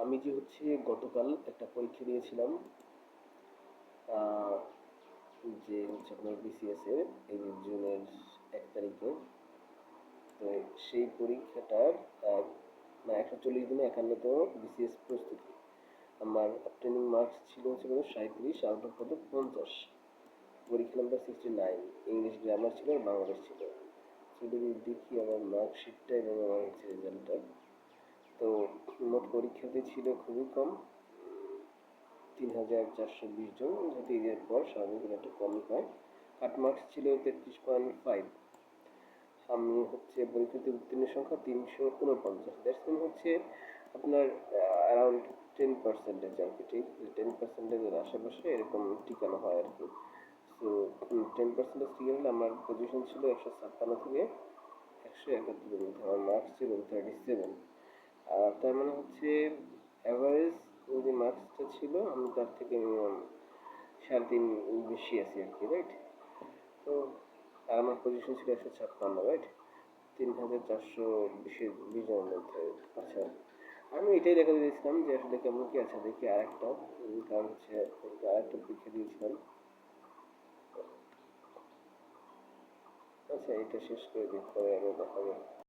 আমি যে হচ্ছে গতকাল একটা পরীক্ষা দিয়েছিলাম, আহ, যে হচ্ছে আপনার বিসিএস এর এই জুনের 1 তারিখে। তো সেই পরীক্ষাটার মানে 140 দিনে 51তম বিসিএস প্রস্তুতি। আমার অবটেনিং মার্কস ছিল হচ্ছে 37, আউট অফ কত 50। পরীক্ষা নাম্বার 69, ইংলিশ গ্রামার ছিল আর বাংলাদেশ ছিল। যদি দেখি আমার মার্কশিটটা এবং আমার হচ্ছে রেজাল্টটা, তো মোট পরীক্ষার্থী ছিল খুবই কম, 3420 জন, যেহেতু ঈদের পর স্বাভাবিক একটু কমই হয়। কাট মার্কস ছিল 33.5। আমি হচ্ছে পরীক্ষাতে উত্তীর্ণের সংখ্যা 349, দ্যাটস মিন হচ্ছে আপনার অ্যারাউন্ড 10% আর কি, ঠিক 10%-এর আশেপাশে এরকম টিকানো হয় আর কি। সো 10% টিকে হলে আমার পজিশন ছিল 156 থেকে 171-এর মধ্যে, আমার মার্কস ছিল 37। আর তার মানে হচ্ছে অ্যাভারেজ যে মার্কসটা ছিল আমি তার থেকে মিনিমাম 3.5 বেশি আছি আর কি, রাইট? তো আর আমার পজিশন ছিল 156, রাইট? 3420 জনের মধ্যে। আচ্ছা, আমি এটাই দেখাতে দিয়েছিলাম যে আসলে কেমন কি আছে, দেখি আরেকটা, কারণ হচ্ছে আরেকটা পরীক্ষা দিয়েছিলাম। আচ্ছা, এটা শেষ করে দিই, পরে আরও দেখাবো।